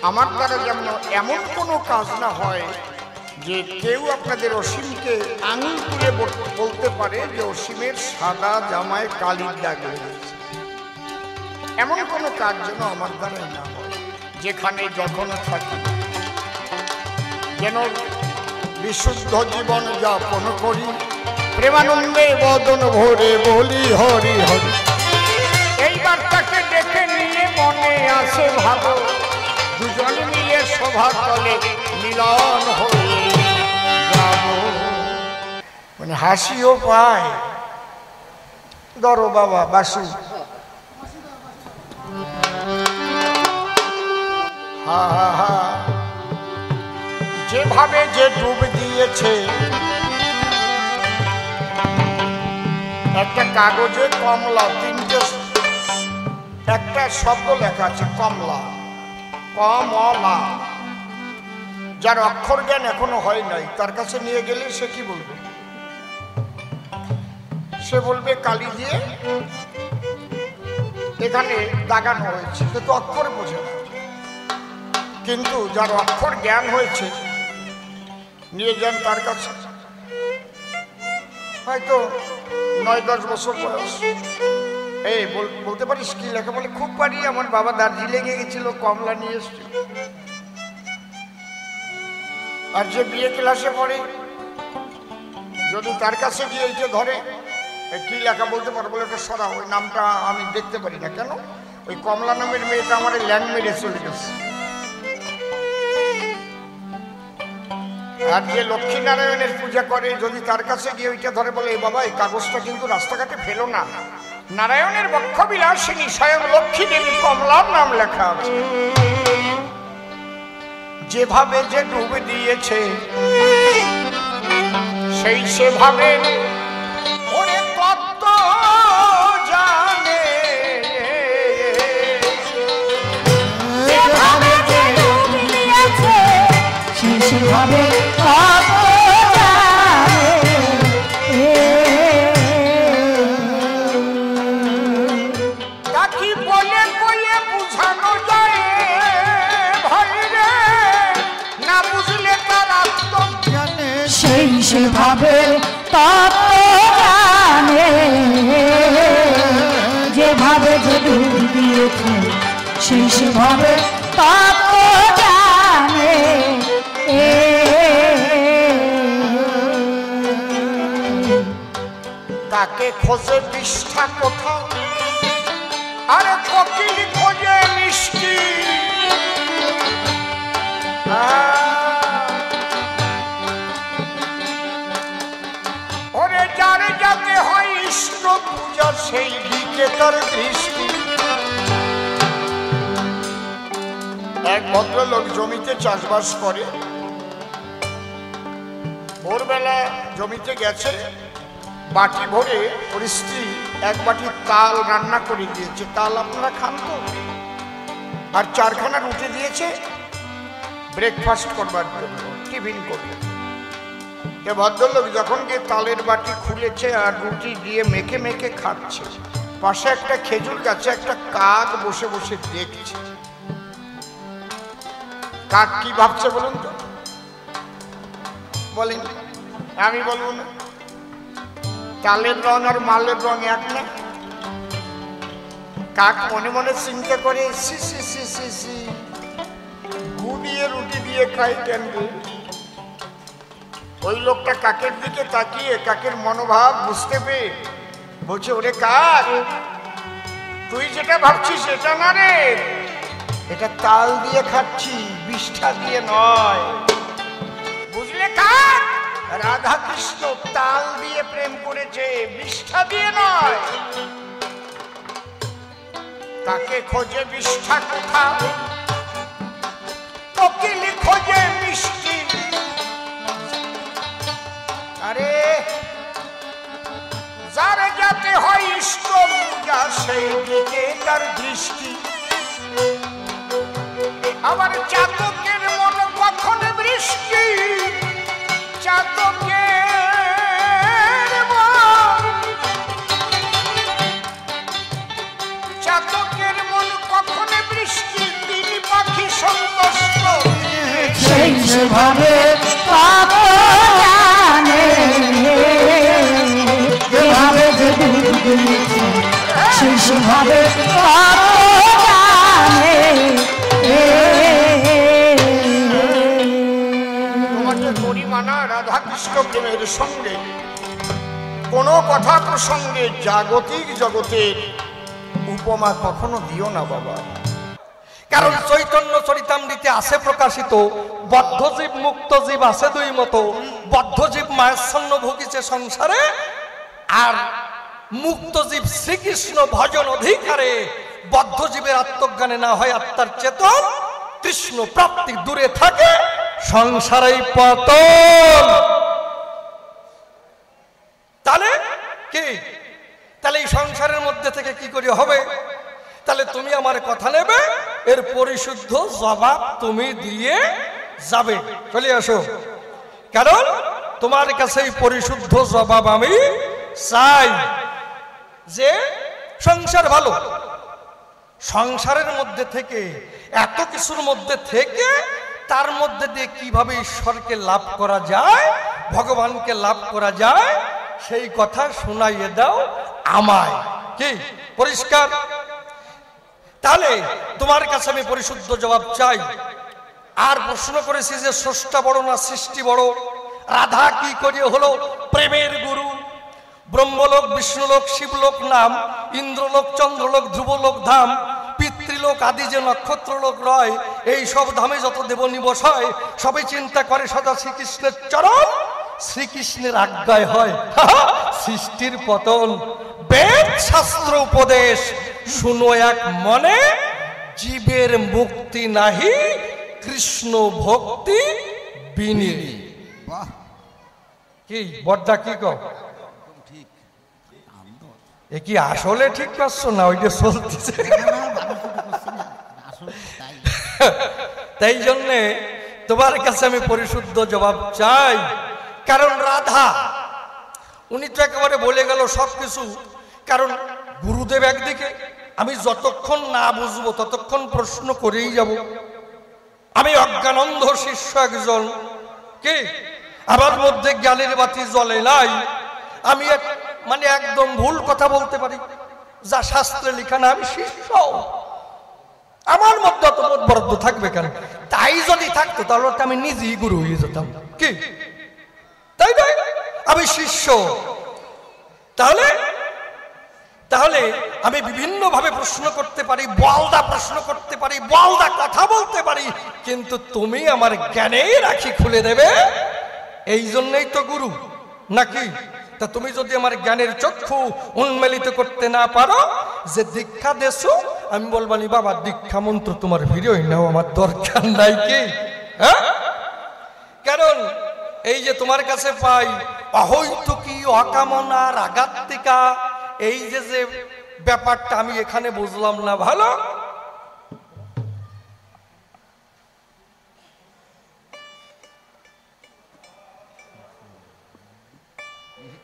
আমার দ্বারা যেন এমন কোনো কাজ না হয় যে কেউ আপনাদের অসীমকে আঙুল তুলে বলতে পারে যে অসীমের সাদা জামায় কালির দাগ লেগেছে। এমন কোনো কাজ যেন আমার দ্বারা না হয়। যেখানে যখন থাকি যেন বিশুদ্ধ জীবন যাপন করি, প্রেমানন্দে বদন ভরে বলি হরি হরি। এইবার তাকে দেখে নিয়ে মনে আসে ভাবো, দুজন মিলে সভা তলে মিলন হয়ে যাব। মানে হাসিও পায়। ধরো বাবা বাসু, হা হা হা, যেভাবে যে ডুব দিয়েছে, একটা কাগজে কমলা, তিনটে একটা শব্দ লেখা আছে কমলা, কমলা। যার অক্ষর জ্ঞান এখনো হয় নাই, তার কাছে নিয়ে গেলে সে কি বলবে? সে বলবে কালি দিয়ে এখানে দাগানো হয়েছে, সে তো অক্ষর বোঝে না। কিন্তু যার অক্ষর জ্ঞান হয়েছে নিয়ে যান তার কাছে, হয়তো 9-10 বছর বয়স, এই বলতে পারিস কি লেখা? বলে খুব পারি, আমার বাবা দার্জিলিংয়ে গেছিল, কমলা নিয়ে এসছে। আর যে বিয়ে ক্লাসে পড়ে, যদি তার কাছে গিয়ে এইটা ধরে, কি লেখা বলতে পারো? বলে ওটা সরা, ওই নামটা আমি দেখতে পারি না। কেন? ওই কমলা নামের মেয়েটা আমার ল্যান্ড মেরে চলে গেছে। আর যে লক্ষ্মীনারায়ণের পূজা করে, যদি তার কাছে গিয়ে ওইটা ধরে, বলে এই বাবা এই কাগজটা কিন্তু রাস্তাঘাটে ফেলো না, নারায়ণের বক্ষ বিলাসিনী স্বয়ং লক্ষ্মী দেবী কমলার নাম লেখা আছে। যেভাবে যে ডুব দিয়েছে সেই সেভাবে ওরে তত্ত্ব জানে, যেভাবে যে ডুব দিয়েছে সেই সেভাবে তত্ত্ব জানে। তা কি বলে কইয়ে বুঝানো যায় ভাই রে, না বুঝলে তার আত্মজ্ঞানে সেই সেভাবে তত্ত্ব জানে। যেভাবে যে ডুব দিয়েছে সেই সেভাবে তত্ত্ব জানে। তাকে খোঁজে বিষ্ঠা কোথাও, আরে কোকিল খোঁজে মিষ্টি। ওরে যার যাতে হয় ইষ্ট পূজা, সেই দিকে তার দৃষ্টি। এক ভদ্রলোক জমিতে চাষবাস করে, ভোরবেলা জমিতে গেছে, বাটি ভরে ওর স্ত্রী এক বাটি তাল রান্না করে দিয়েছে। তাল আপনারা খান তো? আর 4খানা রুটি দিয়েছে ব্রেকফাস্ট করবার জন্য, টিফিন করবে। এ ভদ্রলোক যখন গিয়ে তালের বাটি খুলেছে আর রুটি দিয়ে মেখে মেখে খাচ্ছে, পাশে একটা খেজুর গাছে একটা কাক বসে বসে দেখছে। কাক কি ভাবছে বলুন তো? বলেন, আমি বলবো না? তালের রং আর মালের রং এক না? কাক মনে মনে চিন্তা করে, সি সি সি সি সি, গু দিয়ে রুটি দিয়ে খাই কেন? ওই লোকটা কাকের দিকে তাকিয়ে কাকের মনোভাব বুঝতে পেরে বলছে, ওরে কাক, তুই যেটা ভাবছিস সেটা না রে, এটা তাল দিয়ে খাচ্ছি, বিষ্ঠা দিয়ে নয়, বুঝলে? কাক রাধা কৃষ্ণ তাল দিয়ে প্রেম করেছে, বিষ্ঠা দিয়ে নয়। তাকে খোঁজে বিষ্ঠা কোথা, কোকিল খোঁজে মিষ্টি। আরে যার যাতে হয় ইষ্ট পূজা, সেই দিকে তার দৃষ্টি। আবার চাতকের মন কখন বৃষ্টি, চাতকের মন কখন বৃষ্টি, তিনি পাখি সন্তুষ্ট সেই ভাবে পাবো জানে, যেভাবে যে ডুব দিয়েছে সেই ভাবে পাবো জানে। তোমাকে পরিমাণা রাধা কৃষ্ণ প্রেমের সঙ্গে কোনো কথা প্রসঙ্গে জাগতিক জগতের উপমা কখনো দিও না বাবা। কারণ চৈতন্য চরিতামৃতে আছে প্রকাশিত, বদ্ধজীব মুক্তজীব আছে দুই মতো। বদ্ধজীব মায়াচ্ছন্ন ভুগিছে সংসারে, আর মুক্তজীব শ্রীকৃষ্ণ ভজন অধিকারে। বদ্ধজীবের আত্মজ্ঞানে না হয় আত্মার চেতন, কৃষ্ণ প্রাপ্তি দূরে থাকে, সংসারেই পতন। তাহলে কি, তাহলে এই সংসারের মধ্যে থেকে কি করে হবে? তাহলে তুমি আমার কথা নেবে, এর পরিশুদ্ধ জবাব তুমি দিয়ে যাবে। চলে আসো, কারণ তোমার কাছে এই পরিশুদ্ধ জবাব আমি চাই। যে সংসার ভালো, সংসারের মধ্যে থেকে, এত কিছুর মধ্যে থেকে, তার মধ্যে দিয়ে কিভাবে ঈশ্বরকে লাভ করা যায়, ভগবানকে লাভ করা যায়, সেই কথা শোনাইয়ে দাও আমায়। কি পরিষ্কার? তাহলে তোমার কাছে আমি পরিশুদ্ধ জবাব চাই। আর প্রশ্ন করেছি যে স্রষ্টা বড় না সৃষ্টি বড়? রাধা কি করিয়ে হলো প্রেমের গুরু? ব্রহ্মলোক, বিষ্ণুলোক, শিবলোক নাম, ইন্দ্রলোক, চন্দ্রলোক, ধ্রুবলোক ধাম, পিতৃলোক আদি যে নক্ষত্রলোক রয়, এই সব ধামে যত দেব নিবাস হয়, সবাই চিন্তা করে সদা শ্রীকৃষ্ণের চরণ, শ্রীকৃষ্ণের আজ্ঞায় হয় সৃষ্টির পতন। বেদ শাস্ত্র উপদেশ শুনো এক মনে, জীবের মুক্তি নাহি কৃষ্ণ ভক্তি বিনি। কি বড়দা কি কও? এ কি আসলে ঠিক করছো না ওইটা চলতেছে? তাই জন্যে তোমার কাছে আমি পরিশুদ্ধ জবাব চাই। কারণ রাধা উনি তো একেবারে বলে গেল সবকিছু। কারণ গুরুদেব একদিকে, আমি যতক্ষণ না বুঝবো ততক্ষণ প্রশ্ন করেই যাব। আমি অজ্ঞানন্ধ শিষ্য একজন, কি আমার মধ্যে জ্ঞানের বাতি জ্বলে নাই। আমি মানে একদম ভুল কথা বলতে পারি, যা শাস্ত্রে লেখা না। আমি শিষ্য, আমার মধ্যে অত বোধবরাদ্দ থাকবে কেন? তাই যদি থাকতো তাহলে আমি নিজেই গুরু হয়ে যেতাম। কি তাই নয়? আমি শিষ্য। তাহলে তাহলে আমি বিভিন্ন ভাবে প্রশ্ন করতে পারি, বলদা প্রশ্ন করতে পারি, বলদা কথা বলতে পারি, কিন্তু তুমি আমার জ্ঞানেই রাখি খুলে দেবে। এই জন্যই তো গুরু নাকি? তা তুমি যদি আমার জ্ঞানের চক্ষু উন্মেলিত করতে না পারো, যে দীক্ষা দেছো, আমি বলবানি বাবা দীক্ষা মন্ত্র তোমার ভিড়ই নাও, আমার দরকার নাই। কি হ্যাঁ? কারণ এই যে তোমার কাছে পাই অহৈতুকী, অকামনা, রাগাত্মিকা, এই যে যে ব্যাপারটা আমি এখানে বুঝলাম না ভালো।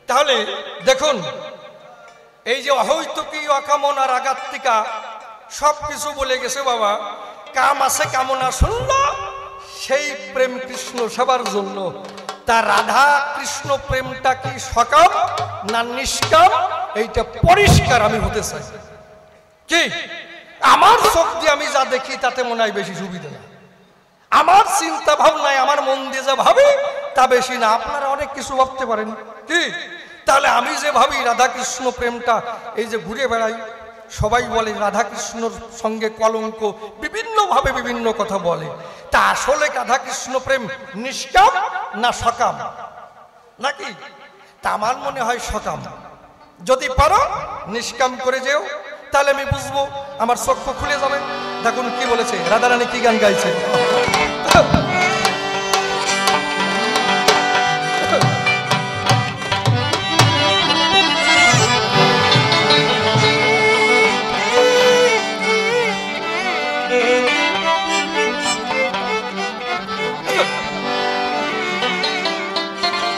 তাহলে দেখুন, এই যে অহৈতুকী, অকামনা, রাগাত্মিকা সবকিছু বলে গেছে বাবা। কাম আছে, কামনা শূন্য, সেই প্রেম কৃষ্ণ সবার জন্য। তা রাধা কৃষ্ণ প্রেমটা কি সকাম না নিষ্কাম, এইটা পরিষ্কার আমি হতে চাই। কি আমার চোখ দিয়ে আমি যা দেখি তাতে মনে হয় বেশি সুবিধা না। আমার চিন্তা ভাবনায়, আমার মন দিয়ে যা ভাবি তা বেশি না। আপনারা অনেক কিছু ভাবতে পারেন। কি তাহলে আমি যে ভাবি রাধা কৃষ্ণ প্রেমটা, এই যে ঘুরে বেড়াই, সবাই বলে রাধাকৃষ্ণর সঙ্গে কলঙ্ক, বিভিন্নভাবে বিভিন্ন কথা বলে। তা আসলে রাধাকৃষ্ণ প্রেম নিষ্কাম না সকাম নাকি? তা আমার মনে হয় সকাম। যদি পারো নিষ্কাম করে যেও, তাহলে আমি বুঝবো, আমার চক্ষু খুলে যাবে। দেখুন কি বলেছে, রাধারানী কি গান গাইছে।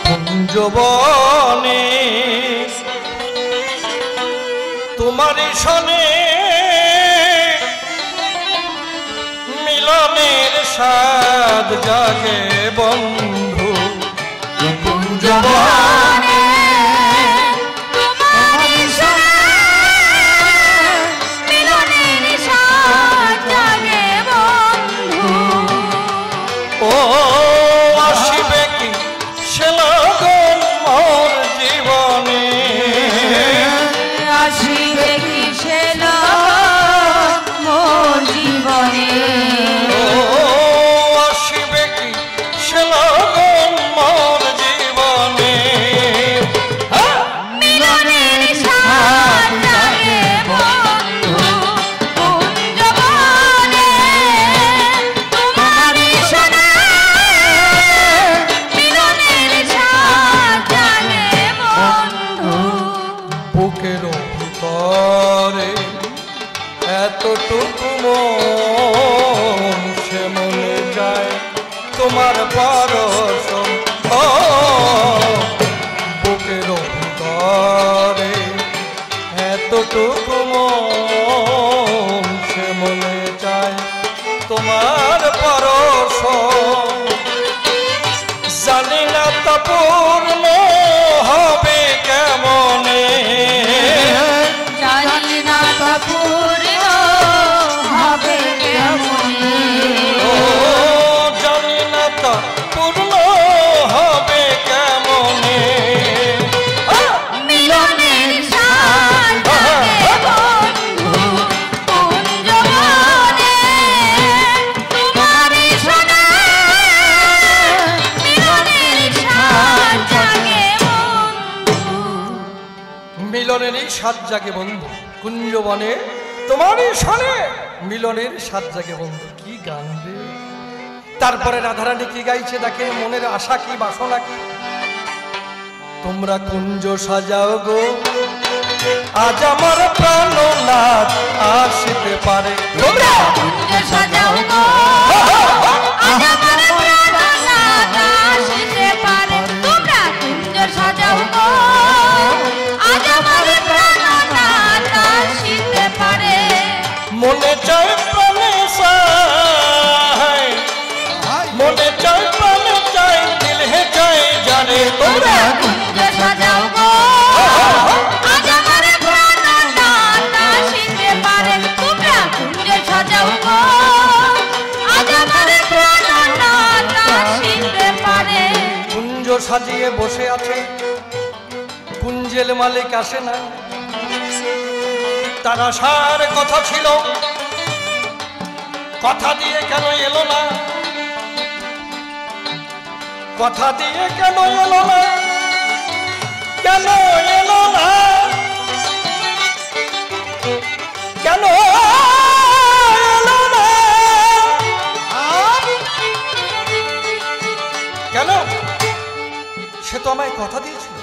কুঞ্জবনে তোমারই সনে মিলনের স্বাদ জাগে বন্ধু। কুঞ্জবনে তোমারই সনে মিলনের স্বাদ জাগে বন্ধু। ও আসিবে কি সে লগন মোর জীবনে, আসিবে কি সে লগন মোর জীবনে। ও আসিবে কি সে লগন মোর জীবনে। মিলনের স্বাদ জাগে বন্ধু। কুঞ্জবনে তোমারই সনে মিলনের স্বাদ জাগে বন্ধু। বুকের ভিতরে এতটুকু মন, সে মনে যায় তোমার পরশন। ও বুকের ভিতরে এতটুকু মন, সে মনে যায় তোমার পরশন। জানি না তা পূর্ণ হবে কেমনে, জানি না তা পূর্ণ হবে কেমনে। ও জানি না তা পূর্ণ হবে কেমনে। মিলনের স্বাদ জাগে বন্ধু। কুঞ্জবনে তোমারই সনে মিলনের স্বাদ জাগে বন্ধু। মিলনেরই স্বাদ জাগে বন্ধু, কুঞ্জবনে তোমারই সনে মিলনের স্বাদ জাগে বন্ধু। কি গান রে! তারপরে রাধারানী কি গাইছে দেখেন, মনের আশা কি বাসনা কি। তোমরা কুঞ্জ সাজাও গো, আজ আমার প্রাণনাথ আসিতে পারে। তোমরা কুঞ্জ সাজাও গো, আজ আমার প্রাণনাথ আসিতে পারে। তোমরা কুঞ্জ সাজাও গো, আজ আমার প্রাণনাথ আসিতে পারে। মনে চায় প্রাণে চায়, মনে চায় প্রাণে চায়, দিল হে চায় জানে। তোমরা কুঞ্জ সাজাও গো, আজ আমার প্রাণনাথ আসিতে পারে। তোমরা কুঞ্জ সাজাও গো, আজ আমার প্রাণনাথ আসিতে পারে। কুঞ্জ সাজিয়ে বসে আছে, কুঞ্জের মালিক আসে না। তার আসার কথা ছিল, কথা দিয়ে কেন এলো না? কথা দিয়ে কেন এলো না? কেন এলো না? কেন এলো না? কেন? সে তো আমায় কথা দিয়েছিল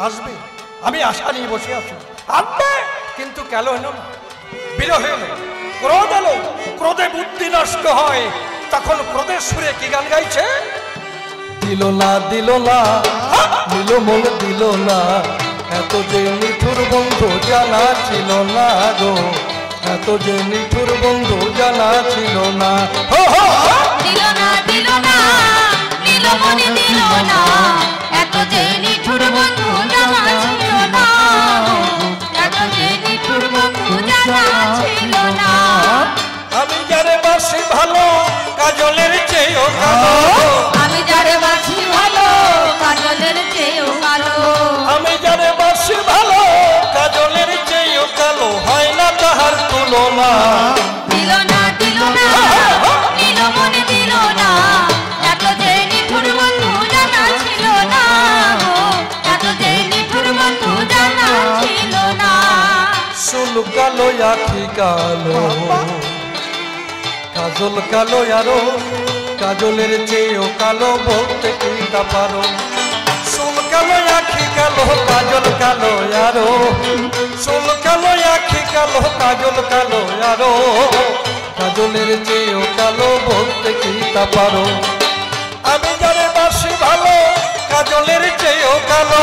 আসবে, আমি আশা নিয়ে বসে আছি, আসবে, কিন্তু কেন এলো না? বিরহ এলো, ক্রোধ এলো, ক্রোধে বুদ্ধি নষ্ট হয়। তখন ক্রোধের সুরে কি গান গাইছে? দিল না দিল না, দিল মন দিল না, এত যে নিঠুর বন্ধু জানা ছিল না গো, এত যে নিঠুর বন্ধু জানা ছিল না। হো হো হো! দিল না দিল না, দিল মনে দিল না, এত যে নিঠুর বন্ধু জানা ছিল না। এত যে নিঠুর বন্ধু জানা ছিল না। আমি যারে বাসি ভালো, কাজলের চেয়েও কালো। আমি যারে বাসি ভালো, কাজলের চেয়েও কালো। আমি যারে বাসি ভালো, কাজলের চেয়েও কালো, হয় না তাহার তুলনা। দিল না নীলমণি দিল না, এত যে নিঠুর বন্ধু জানা ছিল না, এত যে নিঠুর বন্ধু জানা ছিল না। চুল কালো আখি কালো, কাজল কালো আরো, কাজলের চেয়েও কালো বলতে কি তা পারো। চুল কালো আখি কালো, কাজল কালো আরো, চুল কালো আখি কালো, কাজল কালো আরো, কাজলের চেয়েও কালো বলতে কি তা পারো। আমি যারে বাসি ভালো, কাজলের চেয়েও কালো,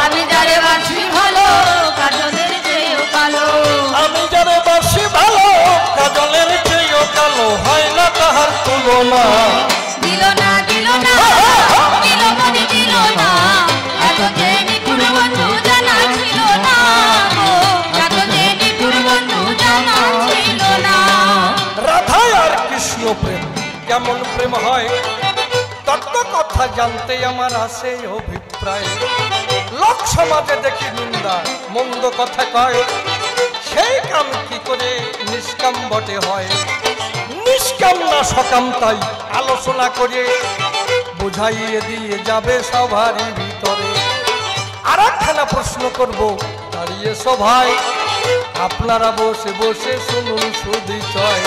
আমি যারে বাসি ভালো, কাজলের চেয়েও কালো, আমি যারে বাসি ভালো, কাজলের চেয়েও কালো, হয় না তাহার তুলনা। দিল না নীলমণি দিল না, এত যে নিঠুর বন্ধু জানা ছিল না, এত যে নিঠুর বন্ধু জানা ছিল না। রাধা আর কৃষ্ণ প্রেম কেমন প্রেম হয়, তত্ত্ব কথা জানতে আমার আছে অভিপ্রায়। লোক সমাজে দেখি নিন্দা মন্দ কথা কয়, সেই কাম কি করে নিষ্কাম বটে হয়। নিষ্কাম না সকাম তাই আলোচনা করে বুঝাইয়ে দিয়ে যাবে সবারই ভিতরে। আর একখানা প্রশ্ন করব দাঁড়িয়ে সভায়, আপনারা বসে বসে শুনুন শুধু চয়।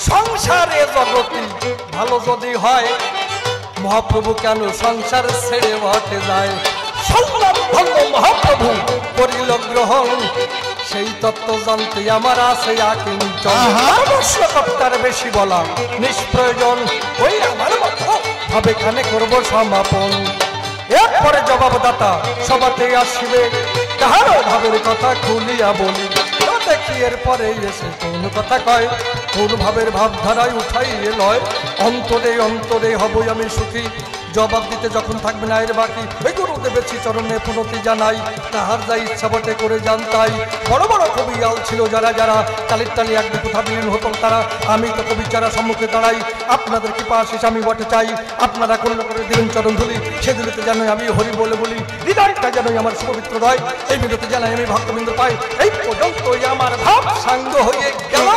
সংসারে জগতি ভালো যদি হয়, মহাপ্রভু কেন সংসার ছেড়ে বটে যায়। সংলাপ ভঙ্গ মহাপ্রভু করিল গ্রহণ, সেই তত্ত্ব জানতে আমার আছে আকিঞ্চন। আবশ্যকতার বেশি বলা নিষ্প্রয়োজন, ওই আমার মতো ভাবে খানে করব সমাপন। এরপরে জবাবদাতা সবাতে আসিবে, কাহারও ভাবের কথা খুলিয়া বলি। দেখি এরপরে এসে কোন কথা কয়, কোন ভাবের ভাবধারায় উঠাইয়ে লয়। অন্তরে অন্তরে হবই আমি সুখী, জবাব দিতে যখন থাকবে না এর বাকি। ওই গুরুদেবের চরণে প্রণতি জানাই, তাহার যা ইচ্ছা বটে করে জানতাই। বড় বড় কবি আল ছিল যারা যারা, তালির তালি এক কথা বিলীন হতো তারা। আমি তো কবি যারা সম্মুখে দাঁড়াই, আপনাদের কৃপা আশিস আমি বটে চাই। আপনারা করুণা করে দিলেন চরণ ধুলি, সে ধুলিতে জানাই আমি হরি বলে বলি। হৃদয়টা জানাই আমার সুপবিত্র রয়, এই বিরতি জানাই আমি ভক্তবৃন্দ পাই। এই পর্যন্তই আমার ভাব সাঙ্গ হয়ে গেল।